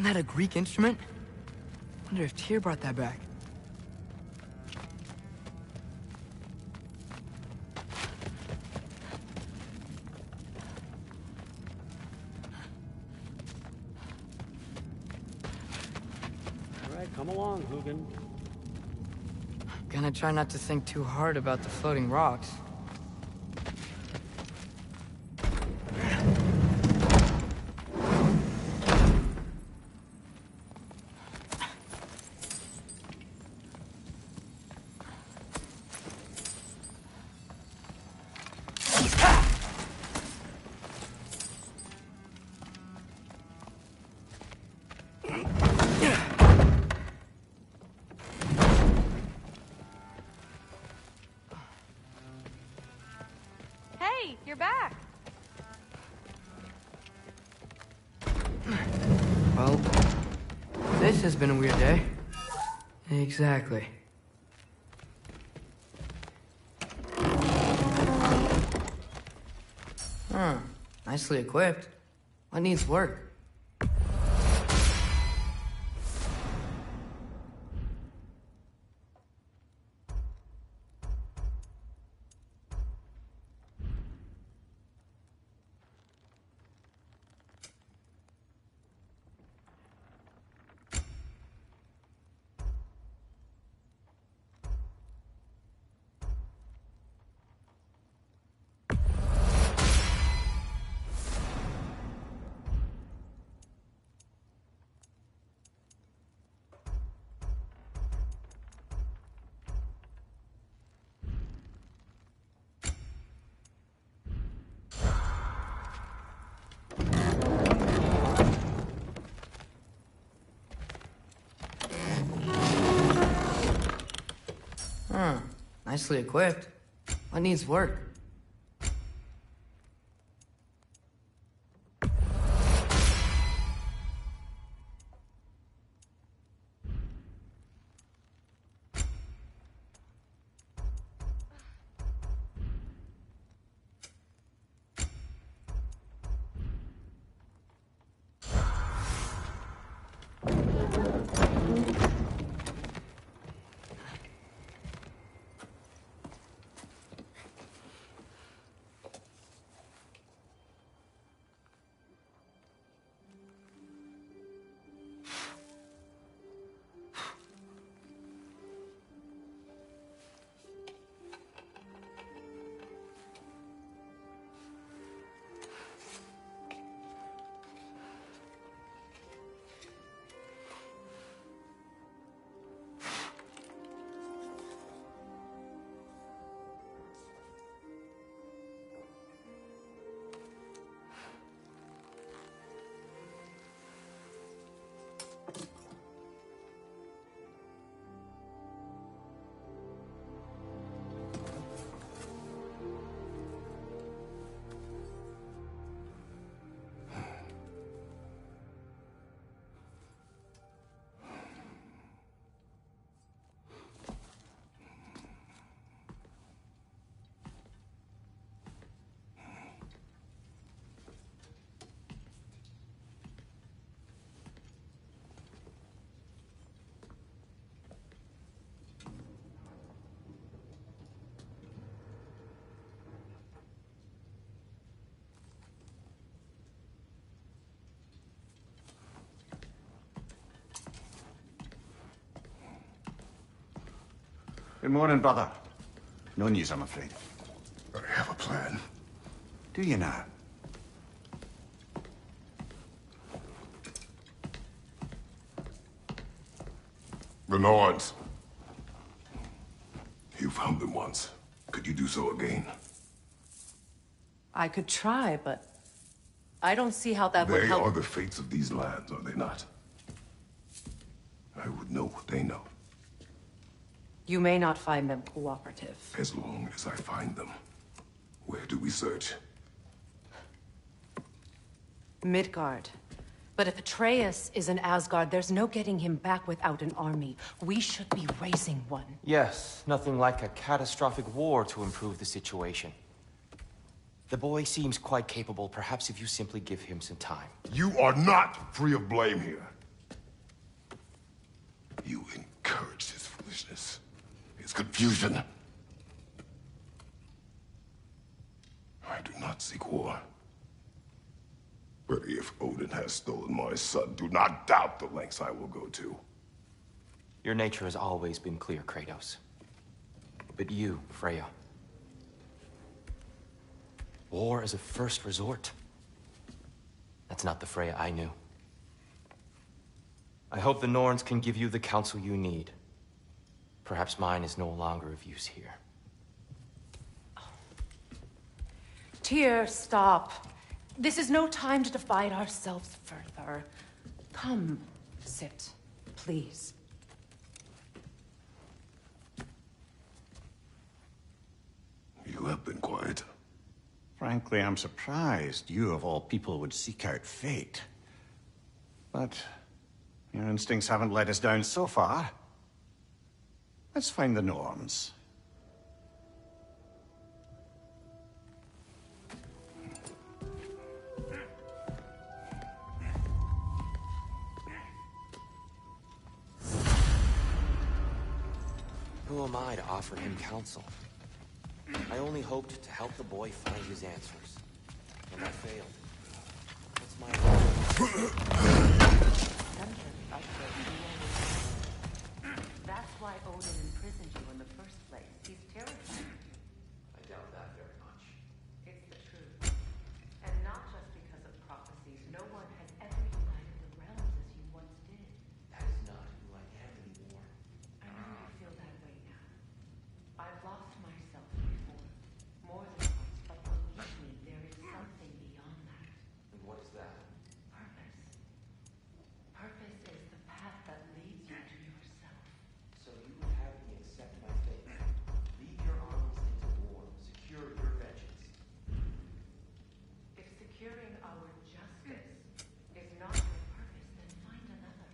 Wasn't that a Greek instrument? Wonder if Tyr brought that back. All right, come along, Hugin. Gonna try not to think too hard about the floating rocks. You're back. Well, this has been a weird day. Exactly. Nicely equipped. What needs work? Nicely equipped. What needs work? Good morning, brother. No news, I'm afraid. I have a plan. Do you now? The Nords. You found them once. Could you do so again? I could try, but I don't see how that would help. They are the fates of these lands, are they not? I would know what they know. You may not find them cooperative. As long as I find them. Where do we search? Midgard. But if Atreus is in Asgard, there's no getting him back without an army. We should be raising one. Yes, nothing like a catastrophic war to improve the situation. The boy seems quite capable. Perhaps if you simply give him some time. You are not free of blame here. You encouraged his foolishness, his confusion. I do not seek war. But if Odin has stolen my son, do not doubt the lengths I will go to. Your nature has always been clear, Kratos. But you, Freya. War is a first resort. That's not the Freya I knew. I hope the Norns can give you the counsel you need. Perhaps mine is no longer of use here. Tyr, stop. This is no time to divide ourselves further. Come, sit, please. You have been quiet. Frankly, I'm surprised you of all people would seek out fate. But your instincts haven't let us down so far. Let's find the Norns. Who am I to offer him counsel? I only hoped to help the boy find his answers. And I failed. What's my role? That's why Odin imprisoned you in the first place. He's terrified of you. I doubt that very much. It's the truth. And not just because of prophecies. No one has ever united the realms as you once did. That is not who I am anymore. I know you feel that way now. I've lost myself before. More than once, but believe me, there is something beyond that. And what is that? Purpose. Purpose is the path that leads you to yourself. So you would have me accept my fate. Lead your armies into war. Secure your vengeance. If securing our justice is not your purpose, then find another.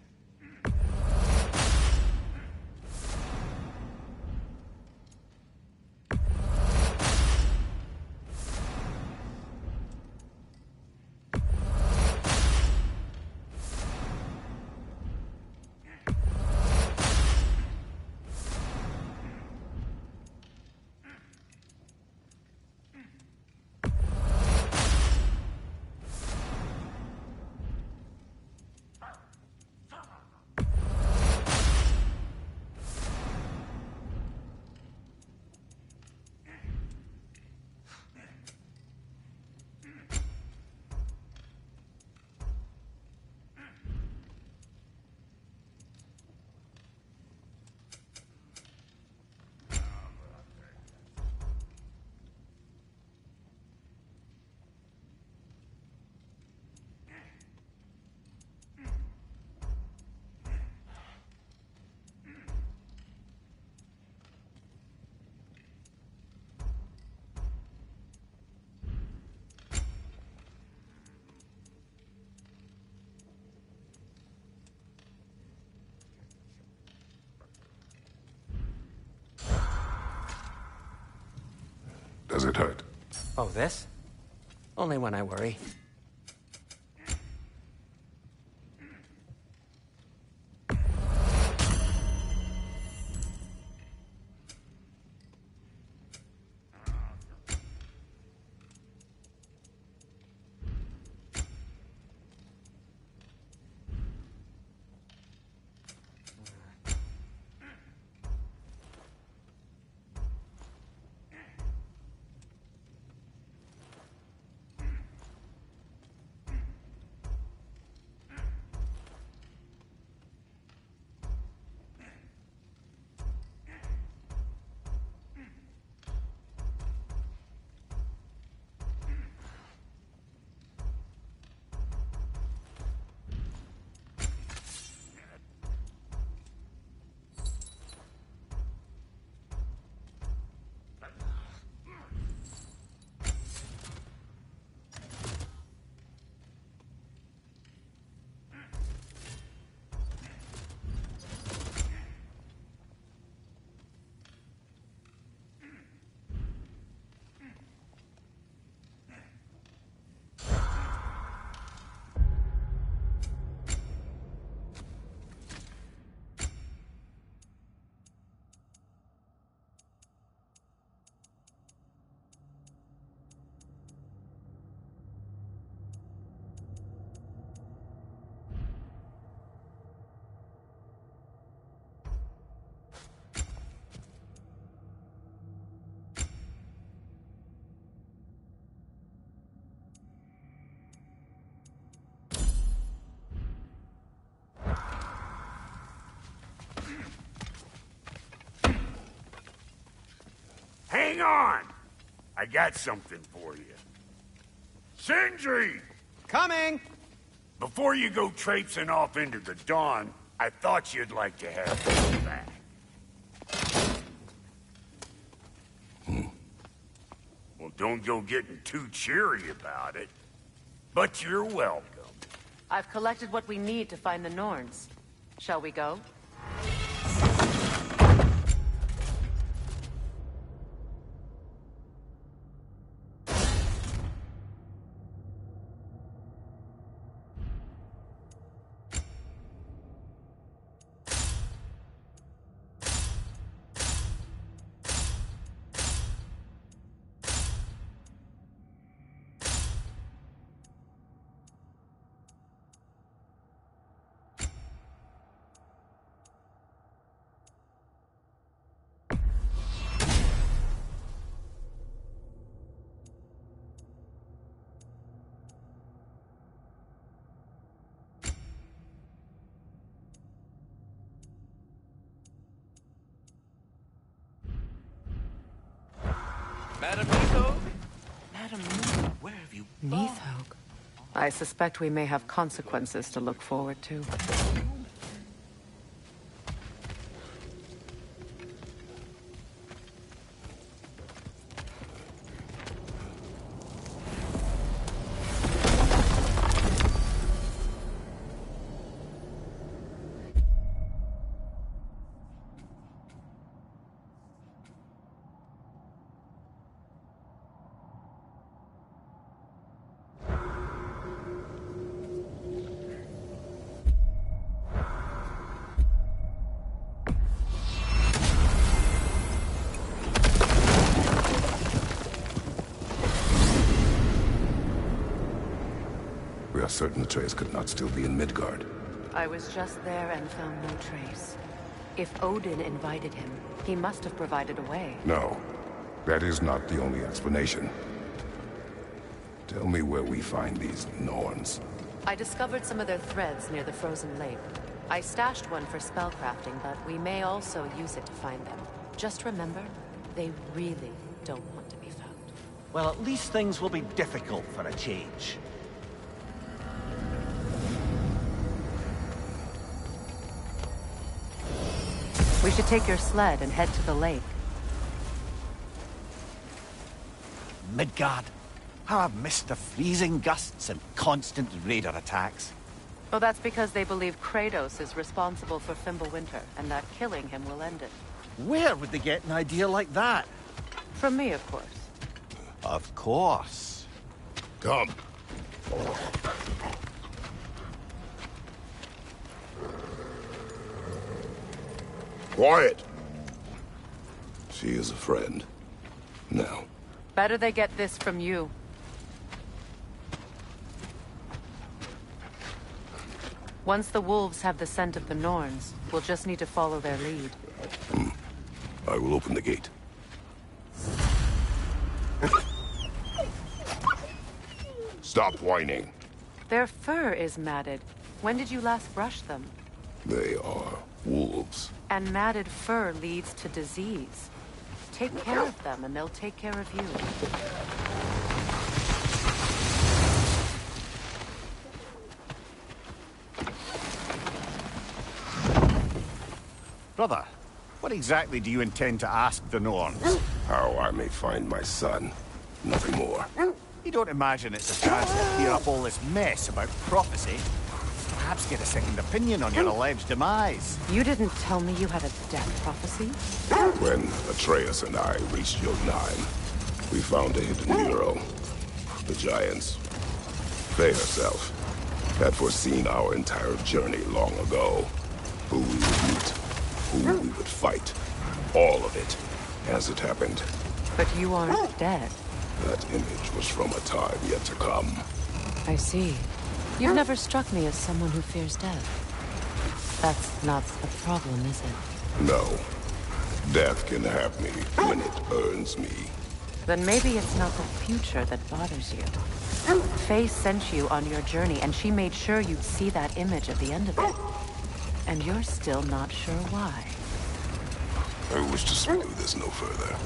Does it hurt? Oh, this? Only when I worry. hang on! I got something for you. Sindri! Coming! Before you go traipsing off into the dawn, I thought you'd like to have this back. Well, don't go getting too cheery about it. But you're welcome. I've collected what we need to find the Norns. Shall we go? Madam Neathog? Madam Neathog, where have you gone? Neathog. I suspect we may have consequences to look forward to. We are certain the trace could not still be in Midgard. I was just there and found no trace. If Odin invited him, he must have provided a way. No, that is not the only explanation. Tell me where we find these Norns. I discovered some of their threads near the frozen lake. I stashed one for spellcrafting, but we may also use it to find them. Just remember, they really don't want to be found. Well, at least things will be difficult for a change. We should take your sled and head to the lake. Midgard. How I've missed the freezing gusts and constant raider attacks. Oh, that's because they believe Kratos is responsible for Fimbulwinter, and that killing him will end it. Where would they get an idea like that? From me, of course. Of course. Come. Quiet. She is a friend. Now. Better they get this from you. Once the wolves have the scent of the Norns, we'll just need to follow their lead. I will open the gate. Stop whining. Their fur is matted. When did you last brush them? They are wolves. And matted fur leads to disease. Take care of them, and they'll take care of you. Brother, what exactly do you intend to ask the Norns? How I may find my son. Nothing more. You don't imagine it's a chance to clear up all this mess about prophecy? Perhaps get a second opinion on your alleged demise. You didn't tell me you had a death prophecy? When Atreus and I reached Jotunheim, we found a hidden hero. The Giants. They herself had foreseen our entire journey long ago. Who we would meet, who we would fight. All of it, as it happened. But you aren't dead. That image was from a time yet to come. I see. You've never struck me as someone who fears death. That's not the problem, is it? No. Death can have me when it earns me. Then maybe it's not the future that bothers you. Faye sent you on your journey, and she made sure you'd see that image at the end of it. And you're still not sure why. I wish to pursue this no further.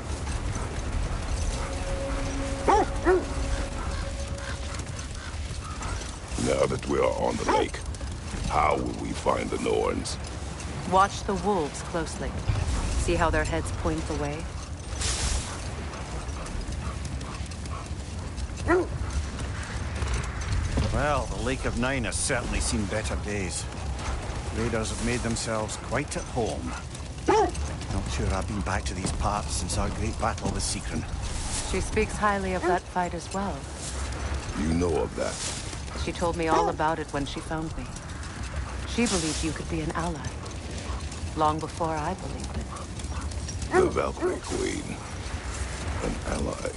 Now that we are on the lake, how will we find the Norns? Watch the wolves closely. See how their heads point the way? Well, the Lake of Nine has certainly seen better days. Raiders have made themselves quite at home. Not sure I've been back to these parts since our great battle with Seekron. She speaks highly of that fight as well. You know of that? She told me all about it when she found me. She believed you could be an ally. Long before I believed it. The Valkyrie Queen. An ally.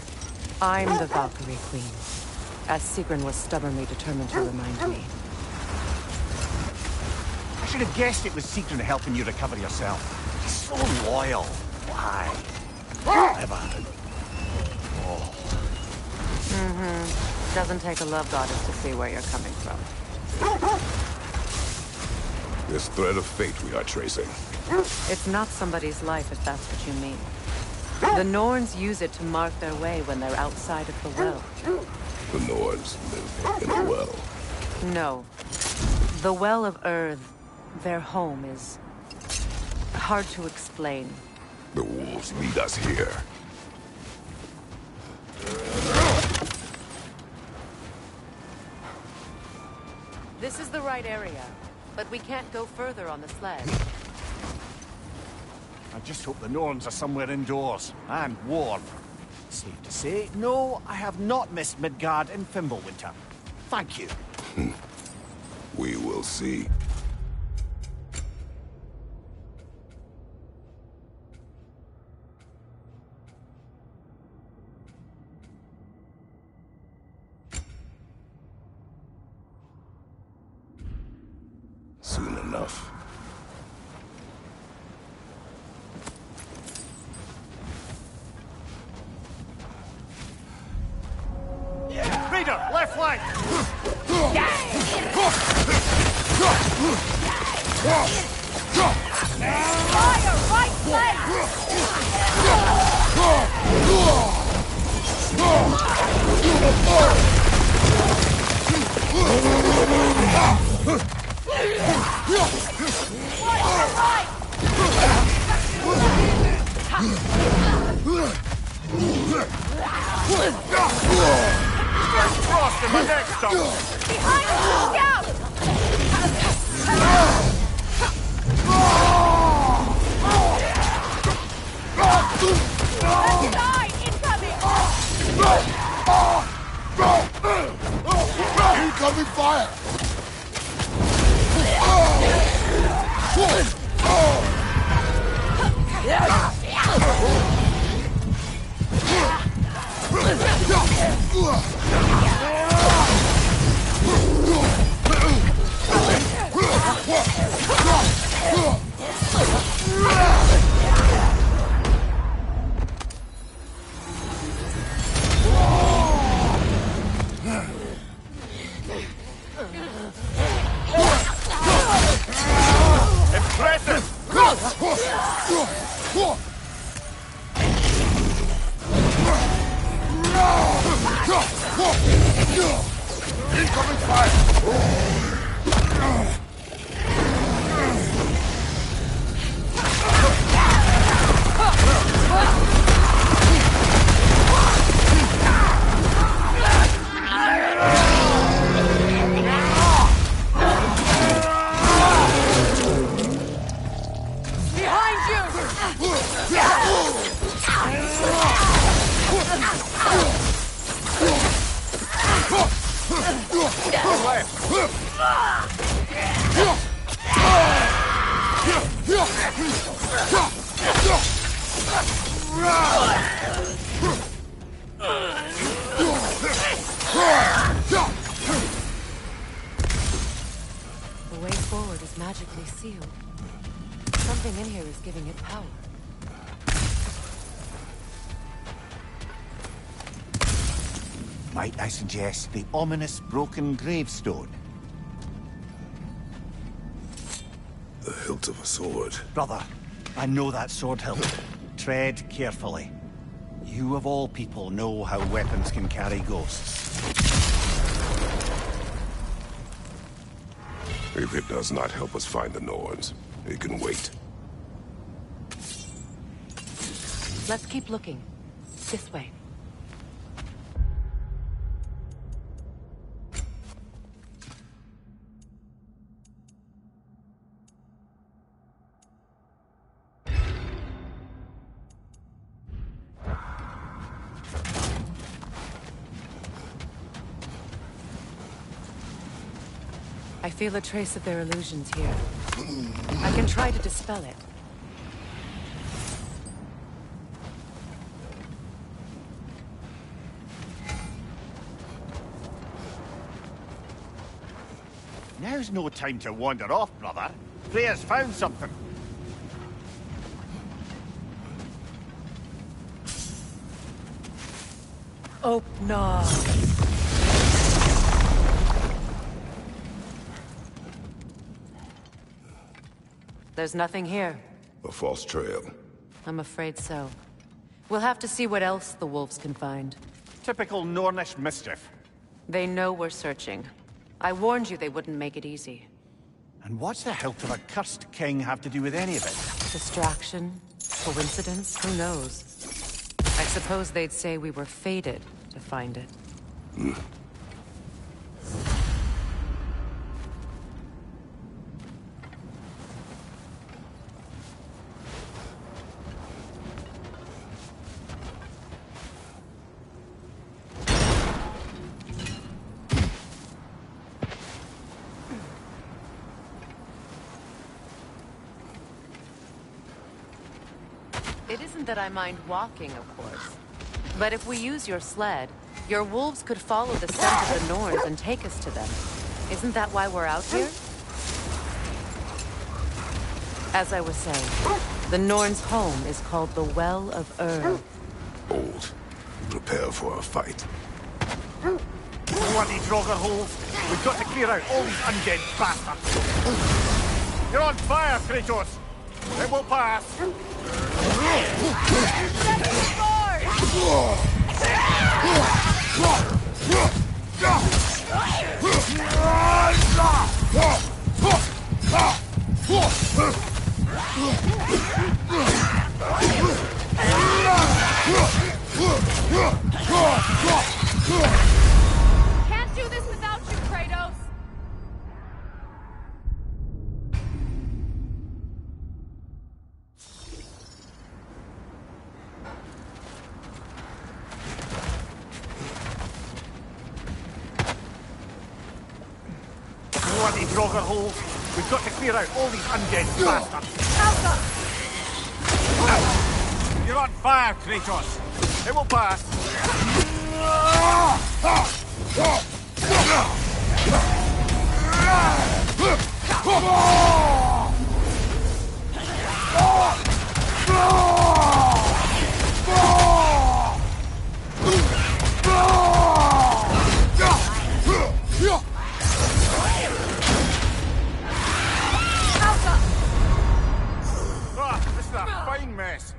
I'm the Valkyrie Queen. As Seekron was stubbornly determined to remind me. I should have guessed it was Seekron helping you recover yourself. He's so loyal. Why? Whatever. Oh. Doesn't take a love goddess to see where you're coming from. This thread of fate we are tracing. It's not somebody's life, if that's what you mean. The Norns use it to mark their way when they're outside of the well. The Norns live in a well. No. The Well of Earth, their home, is hard to explain. The wolves lead us here. This is the right area, but we can't go further on the sled. I just hope the Norns are somewhere indoors and warm. Safe to say, no, I have not missed Midgard in Fimbulwinter. Thank you. We will see. Soon enough. Raider, left flank! Fire! Right Frost in my neck stump! behind us! Scout! Left side! Incoming! Incoming fire! Incoming fire! The way forward is magically sealed. Something in here is giving it power. Might I suggest the ominous broken gravestone? The hilt of a sword. Brother, I know that sword hilt. Tread carefully. You of all people know how weapons can carry ghosts. If it does not help us find the Norns, it can wait. Let's keep looking. This way. I feel a trace of their illusions here. I can try to dispel it. Now's no time to wander off, brother. Freya's found something. Open. There's nothing here. A false trail. I'm afraid so. We'll have to see what else the wolves can find. Typical Nornish mischief. They know we're searching. I warned you they wouldn't make it easy. And what's the hilt of a cursed king have to do with any of it? Distraction? Coincidence? Who knows? I suppose they'd say we were fated to find it. It isn't that I mind walking, of course. But if we use your sled, your wolves could follow the scent of the Norns and take us to them. Isn't that why we're out here? As I was saying, the Norns' home is called the Well of Ur. Old. Prepare for a fight. Bloody Draugr holes! We've got to clear out all these undead bastards! You're on fire, Kratos! It will pass! Can't do this without you, Kratos! Bloody Draugr holes! We've got to clear out all these undead bastards! Alpha! You're on fire, Kratos! It will pass! Ah, this is a fine mess.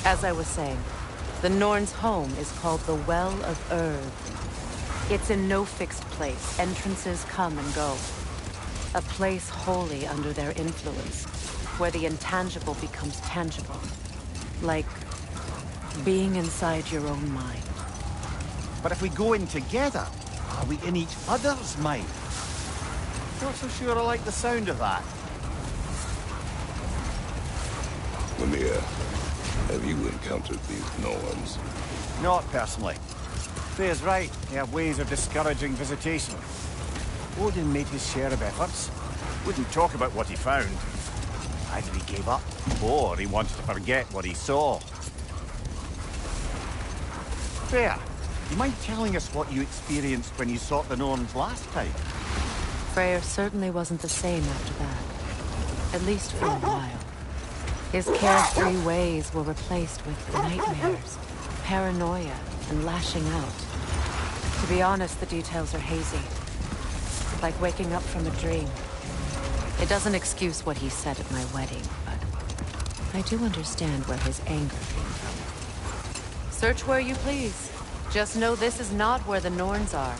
As I was saying, the Norns' home is called the Well of Ur. It's in no fixed place. Entrances come and go. A place wholly under their influence, where the intangible becomes tangible. Like being inside your own mind. But if we go in together, are we in each other's mind? Not so sure I like the sound of that. Lemire, have you encountered these Norns? Not personally. Freya's right. They have ways of discouraging visitation. Odin made his share of efforts. Wouldn't talk about what he found. Either he gave up, or he wanted to forget what he saw. Freya, do you mind telling us what you experienced when you sought the Norns last time? Freyr certainly wasn't the same after that. At least for a while. His carefree ways were replaced with nightmares, paranoia, and lashing out. To be honest, the details are hazy. Like waking up from a dream. It doesn't excuse what he said at my wedding, but I do understand where his anger came from. Search where you please. Just know this is not where the Norns are.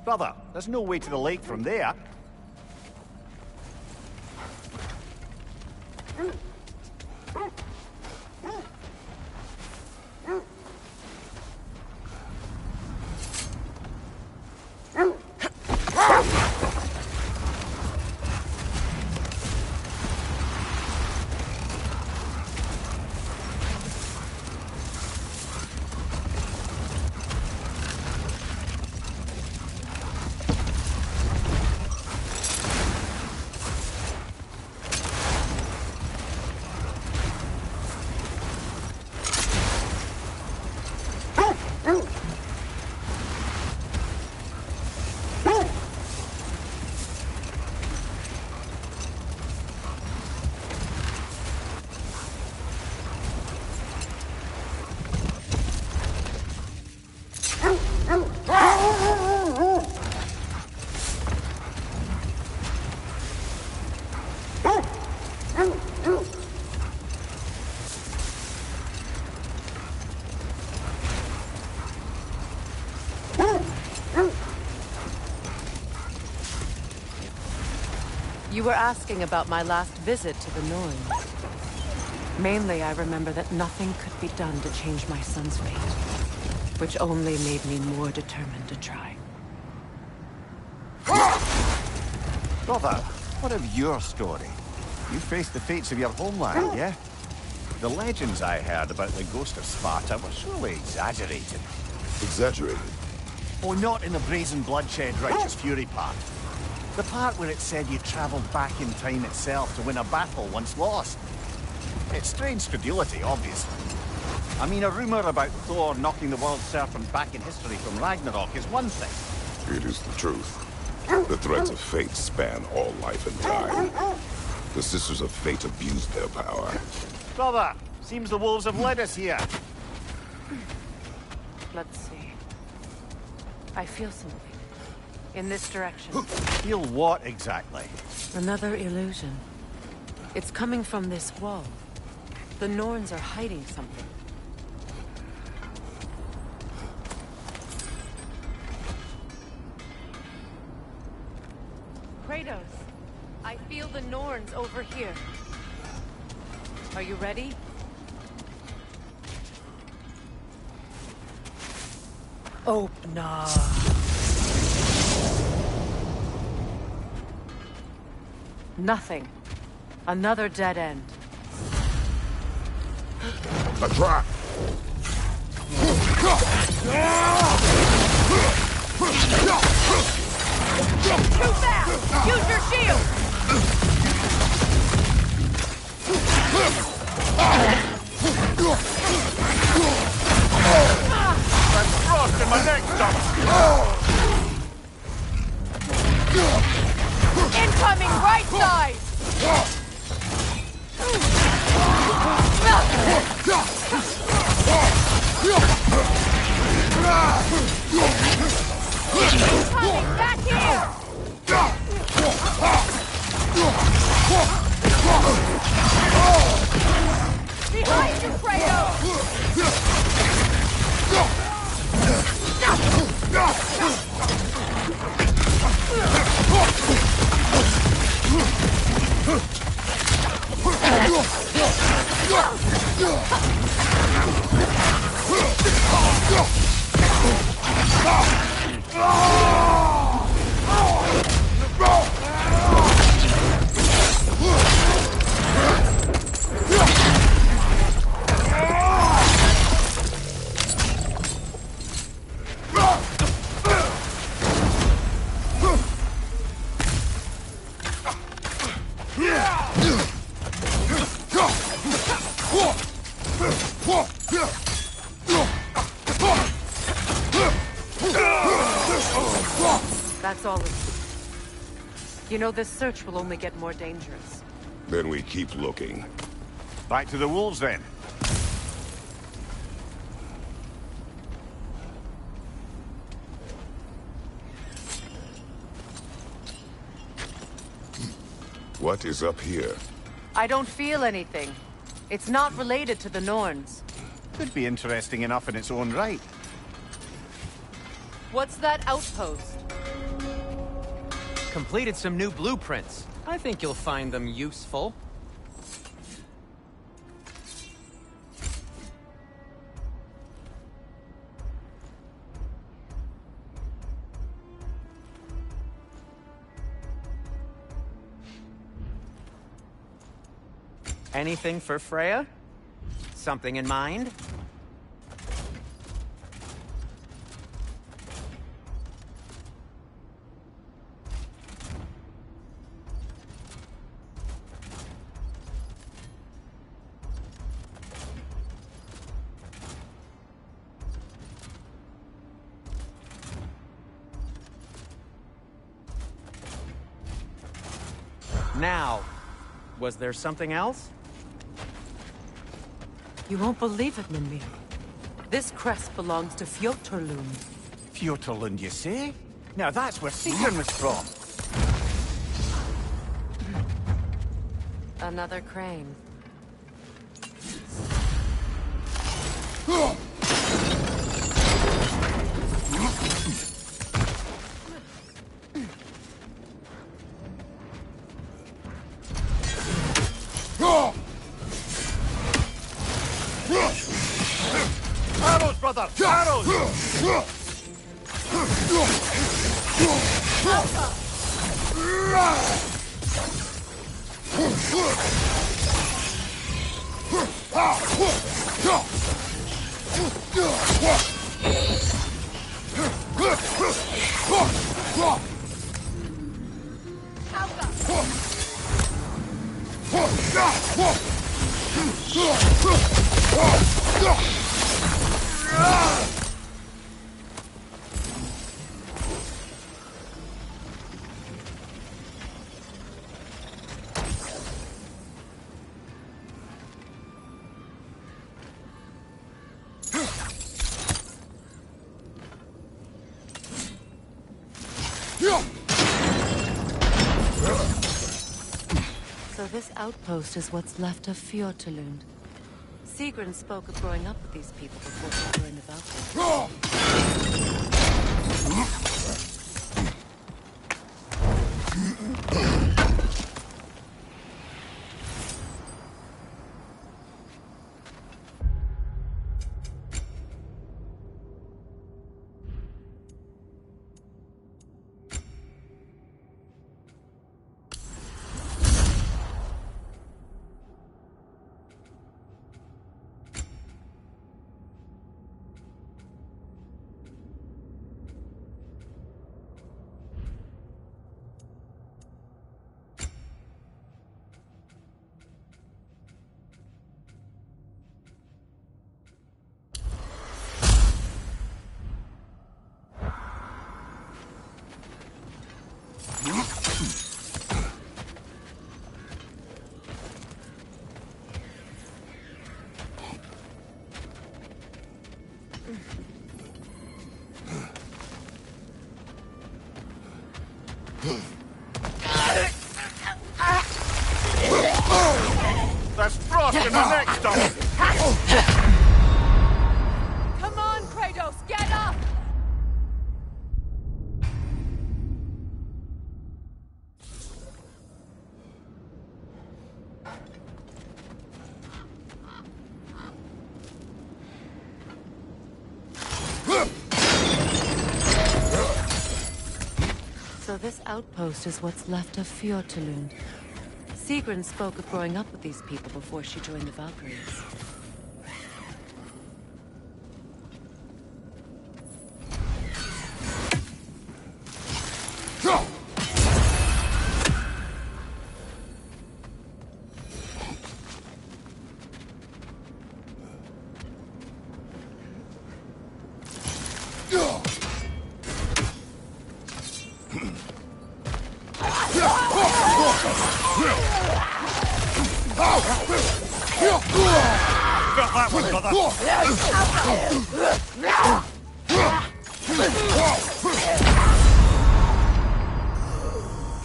Brother, there's no way to the lake from there. You were asking about my last visit to the Norns. Mainly, I remember that nothing could be done to change my son's fate, which only made me more determined to try. Brother, what of your story? You faced the fates of your homeland, yeah? The legends I heard about the ghost of Sparta were surely exaggerated. Exaggerated? Oh, not in the brazen bloodshed righteous fury part. The part where it said you traveled back in time itself to win a battle once lost. It's strange credulity, obviously. I mean, a rumor about Thor knocking the world serpent back in history from Ragnarok is one thing. It is the truth. The threads of fate span all life and time. The Sisters of Fate abused their power. Brother, seems the wolves have led us here. Let's see. I feel something. In this direction. Feel what exactly? Another illusion. It's coming from this wall. The Norns are hiding something. Kratos, I feel the Norns over here. Are you ready? Open up. Nothing. Another dead end. A trap! Too fast! Use your shield! I'm frost in my neck, Incoming right side! Incoming back here! That's all it's... You know, this search will only get more dangerous. Then we keep looking. Back to the wolves, then. What is up here? I don't feel anything. It's not related to the Norns. Could be interesting enough in its own right. What's that outpost? Completed some new blueprints. I think you'll find them useful. Anything for Freya? Something in mind? Now, was there something else? You won't believe it, Mimir. This crest belongs to Fjotorlund. Fjotorlund, you say? Now that's where Sigrun was from. Another crane. Arrows, brother! Arrows! So this outpost is what's left of Fjotorlund. Sigrun spoke of growing up with these people before she joined the Valkyries. There's frost in the neck stump! Come on, Kratos, get up! So this outpost is what's left of Fjotorlund. Sigrun spoke of growing up with these people before she joined the Valkyries. Got that one, brother.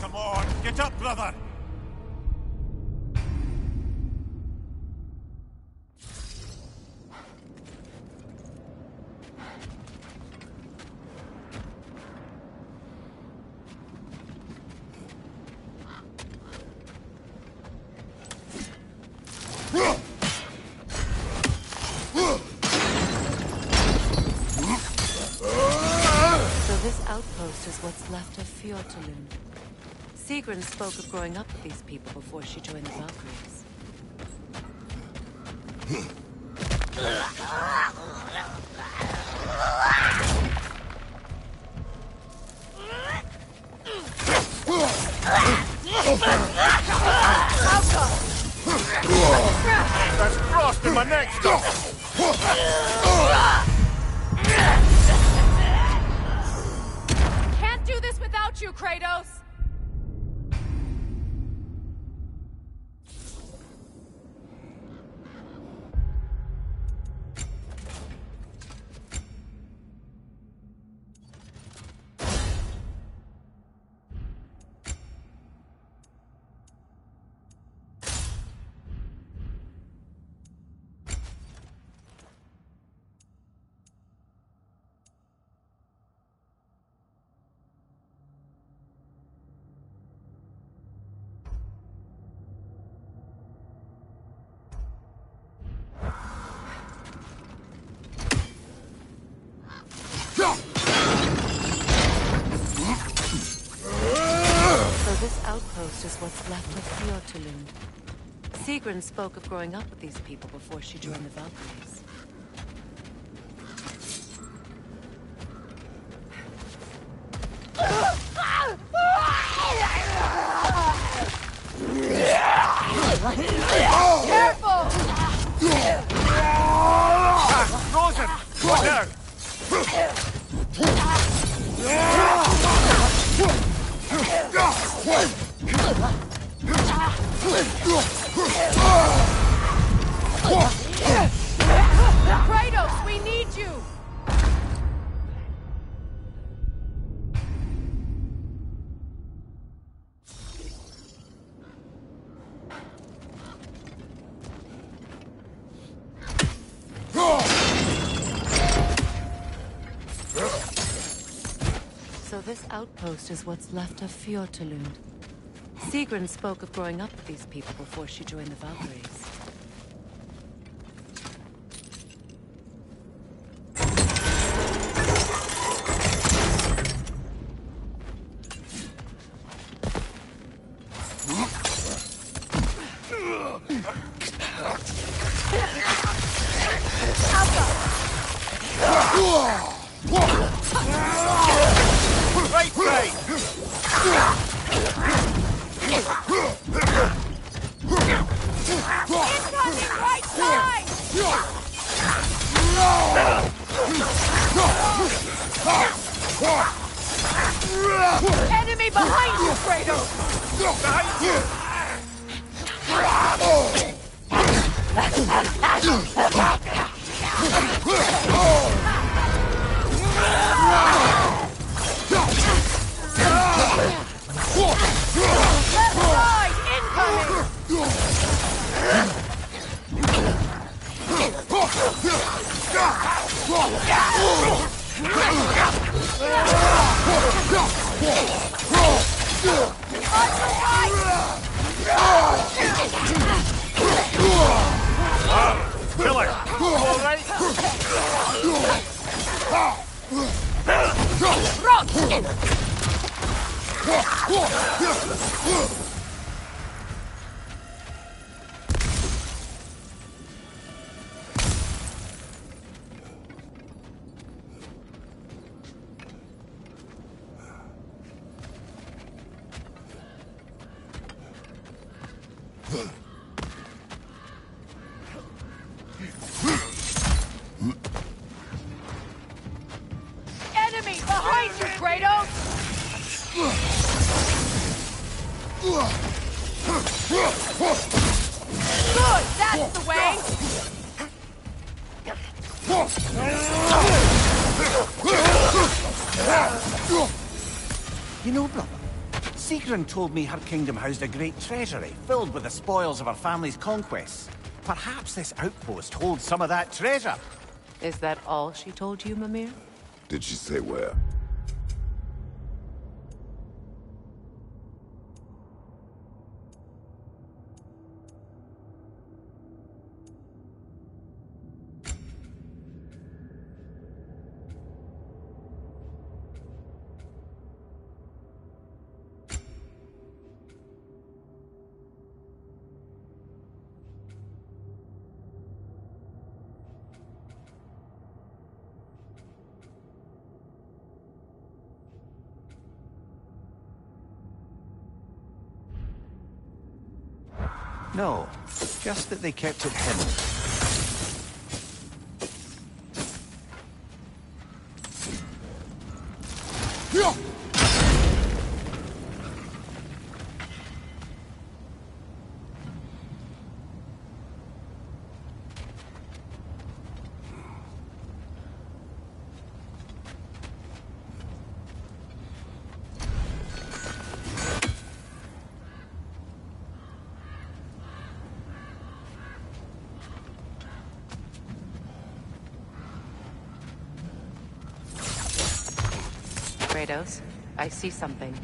Come on, get up, brother. Outpost is what's left of Fjortulund. Sigrun spoke of growing up with these people before she joined the Valkyries. That's frost in my neck, stop! Can't do this without you, Kratos! Outpost is what's left of Fjortulund. Sigrun spoke of growing up with these people before she joined the Valkyries. Careful! Rosen! What now? Kratos, we need you! So this outpost is what's left of Fjortulund. Sigrun spoke of growing up with these people before she joined the Valkyries. Right, right! Incoming right side! Enemy behind you, Kratos! Behind you! Left side, incoming! Killer! All right? Enemy behind you, Kratos! Good, that's the way! You know, brother, Sigrun told me her kingdom housed a great treasury filled with the spoils of her family's conquests. Perhaps this outpost holds some of that treasure. Is that all she told you, Mimir? Did she say where? No, just that they kept it hidden. Kratos, I see something.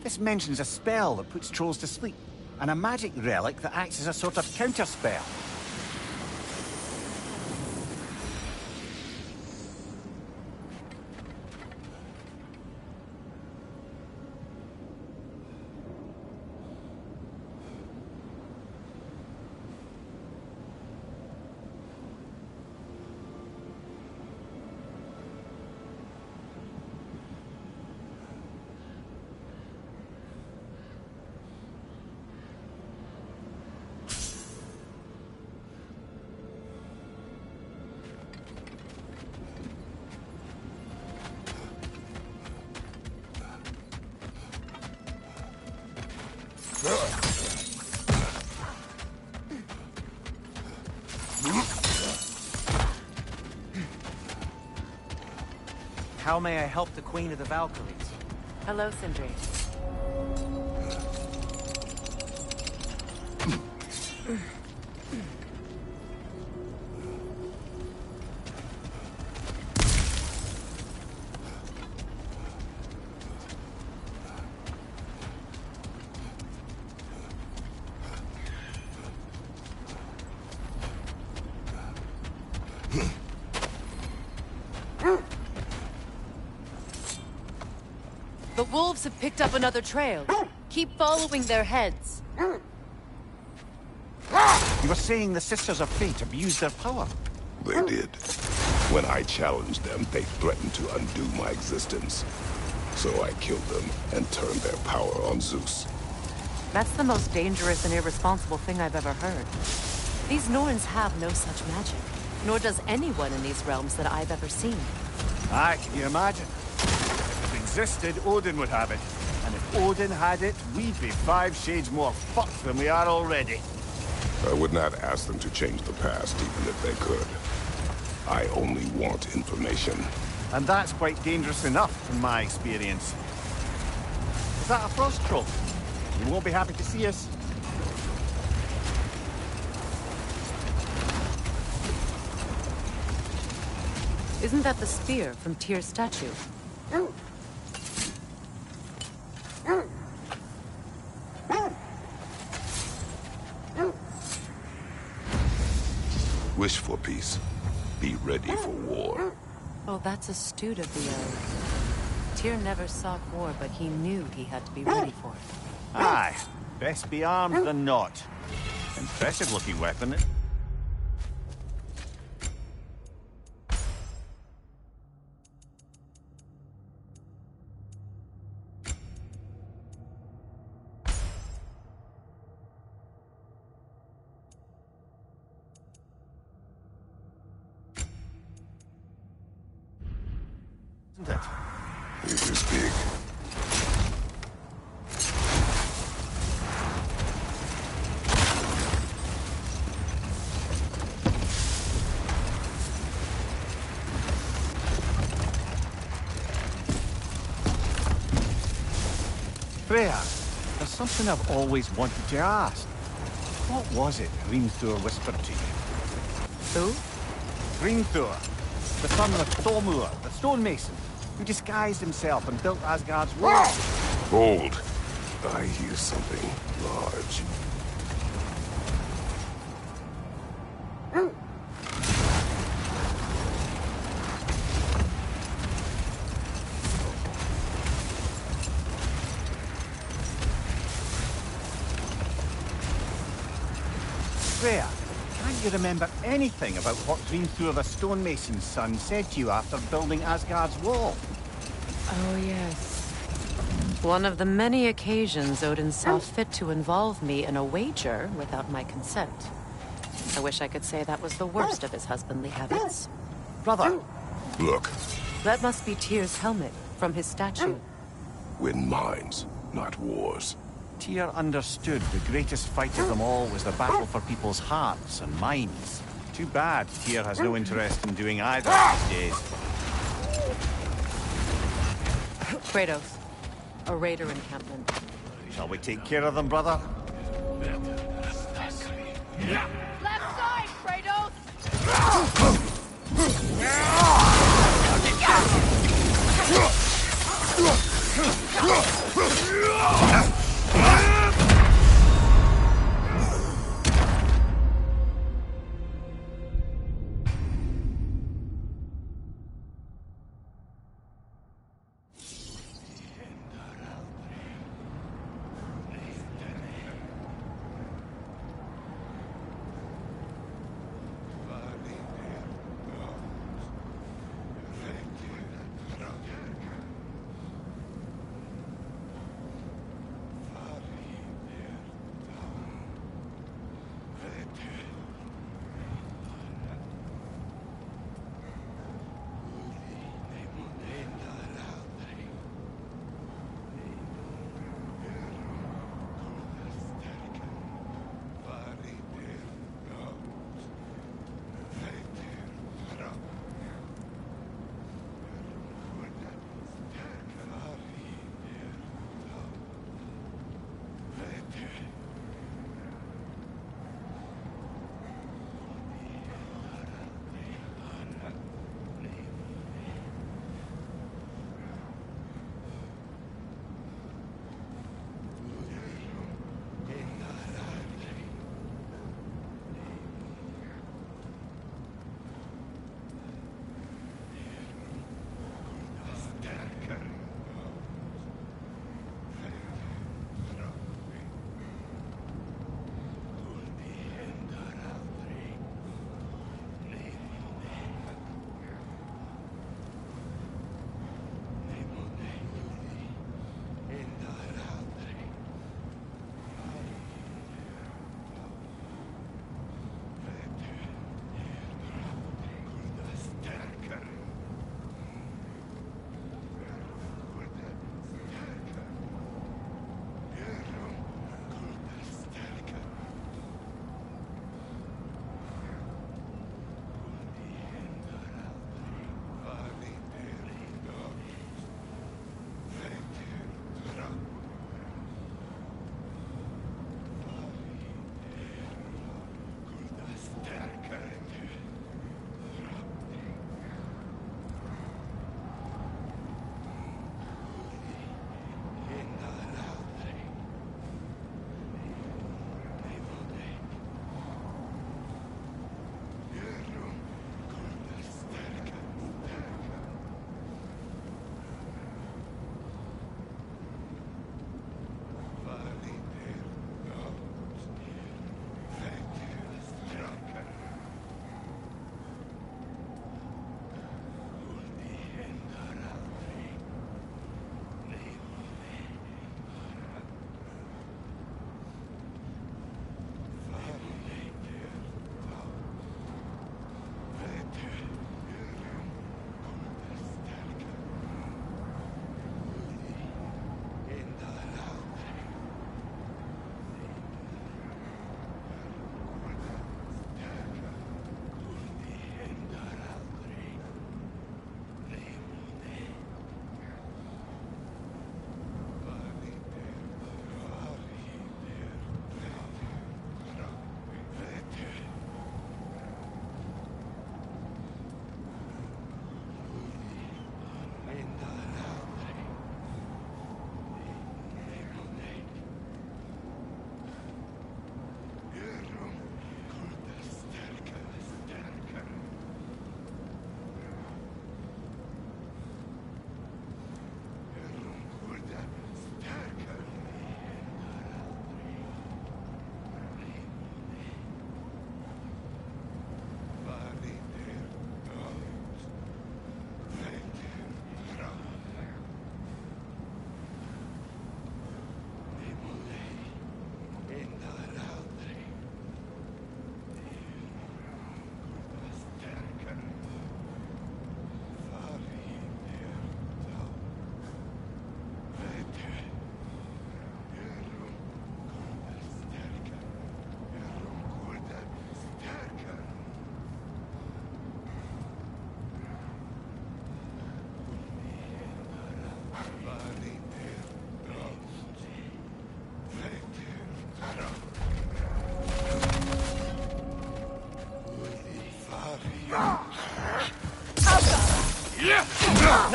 This mentions a spell that puts trolls to sleep, and a magic relic that acts as a sort of counter-spell. How may I help the Queen of the Valkyries? Hello, Sindri. The wolves have picked up another trail. Keep following their heads. You were saying the Sisters of Fate abused their power. They did. When I challenged them, they threatened to undo my existence. So I killed them and turned their power on Zeus. That's the most dangerous and irresponsible thing I've ever heard. These Norns have no such magic, nor does anyone in these realms that I've ever seen. Aye, can you imagine? If it existed, Odin would have it. And if Odin had it, we'd be 5 shades more fucked than we are already. I would not ask them to change the past, even if they could. I only want information. And that's quite dangerous enough, in my experience. Is that a frost troll? You won't be happy to see us. Isn't that the spear from Tyr's statue? Wish for peace. Be ready for war. Oh, that's astute of the oath. Tyr never sought war, but he knew he had to be ready for it. Aye, best be armed than not. Impressive-looking weapon. isn't it? It is big. Freya, there's something I've always wanted to ask. What was it Hrimthur whispered to you? Who? Hrimthur, the son of Thormur, the stonemason, who disguised himself and built Asgard's wall. Hold. I hear something large. Freya, can't you remember anything about what Hrimthur the stonemason's son said to you after building Asgard's wall? Oh, yes. One of the many occasions Odin saw fit to involve me in a wager without my consent. I wish I could say that was the worst of his husbandly habits. Brother! Look, That must be Tyr's helmet from his statue. win mines, not wars. Tyr understood the greatest fight of them all was the battle for people's hearts and minds. Too bad Tyr has no interest in doing either these days. Kratos, a raider encampment. Shall we take care of them, brother? Left side, Kratos!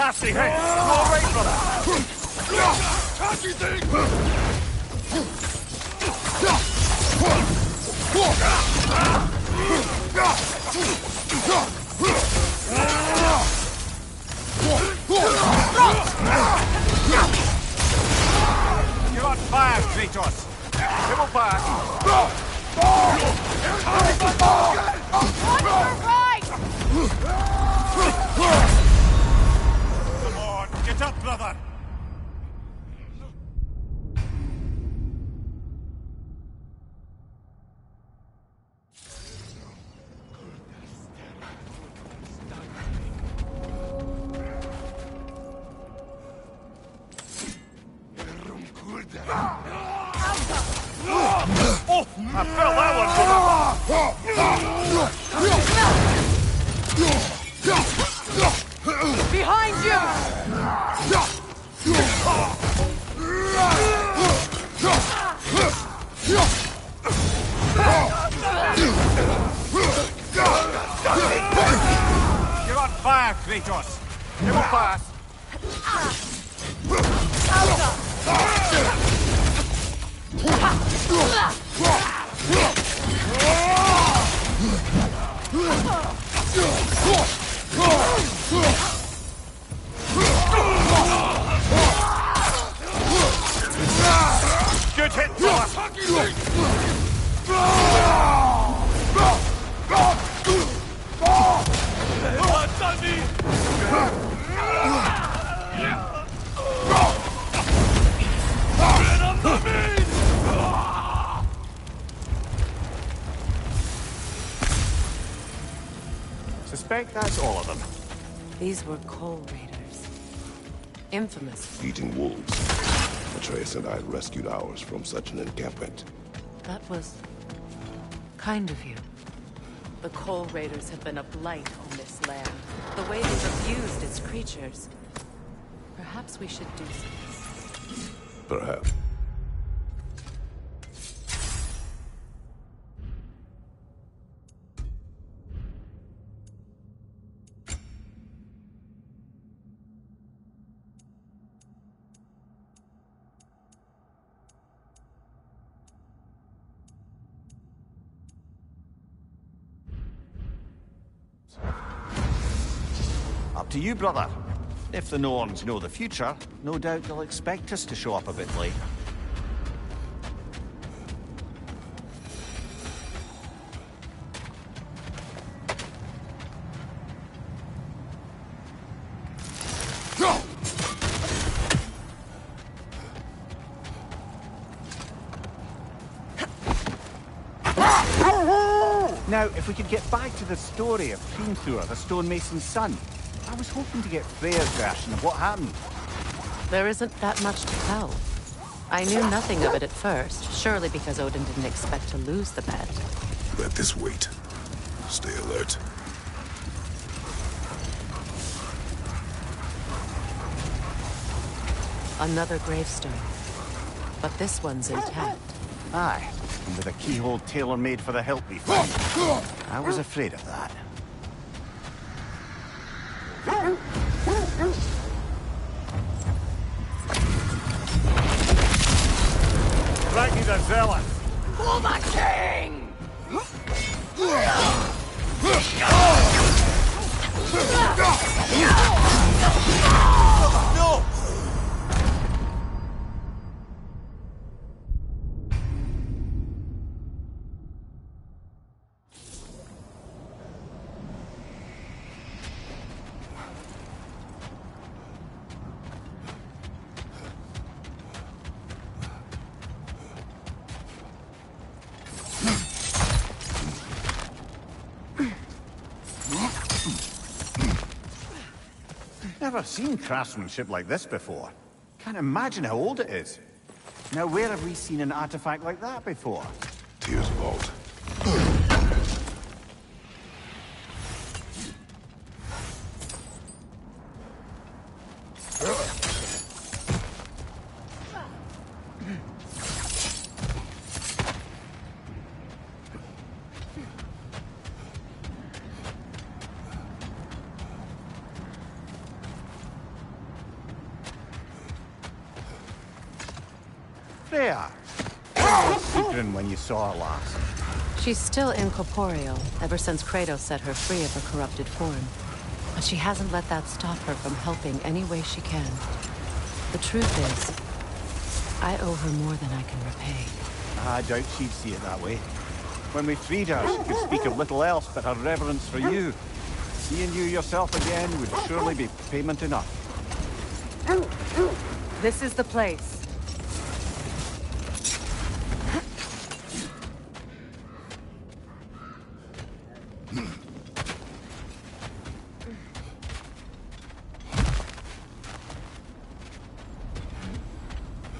Nasty hit! All right, brother! Cocky thing! You're on fire, Kratos! Double back! On your right! Come on, get up, brother! Oh, I felt that one, brother! Behind you! You're on fire, Kratos! You will pass! Good hit, Suspect that's all of them. These were Coal Raiders. Infamous. Eating wolves. Atreus and I rescued ours from such an encampment. That was kind of you. The Coal Raiders have been a blight on this land. The way they've abused its creatures. Perhaps we should do something. Perhaps. Up to you, brother. If the Norns know the future, no doubt they'll expect us to show up a bit late. Now, if we could get back to the story of Hrimthur, the stonemason's son. I was hoping to get Freya's version of what happened. There isn't that much to tell. I knew nothing of it at first, surely because Odin didn't expect to lose the bet. Let this wait. Stay alert. Another gravestone. But this one's intact. Aye, and with a keyhole tailor-made for the hilt we found. I was afraid of that. Ragnar the Zealot! For the king! No! Never seen craftsmanship like this before. Can't imagine how old it is. Now, where have we seen an artifact like that before? Tyr's vault. Freya, what was Sigrun when you saw her last? She's still incorporeal, ever since Kratos set her free of her corrupted form. But she hasn't let that stop her from helping any way she can. The truth is, I owe her more than I can repay. I doubt she'd see it that way. When we freed her, she could speak of little else but her reverence for you. Seeing you yourself again would surely be payment enough. This is the place.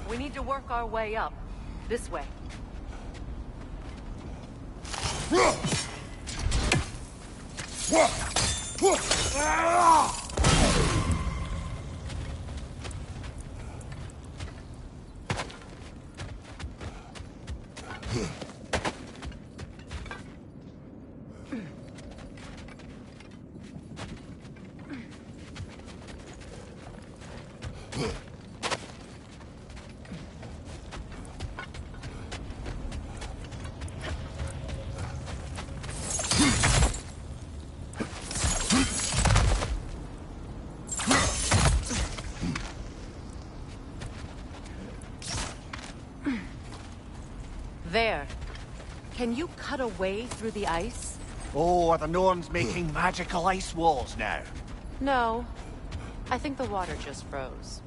We need to work our way up. This way. There. Can you cut a way through the ice? Oh, are the Norns making magical ice walls now? No. I think the water just froze.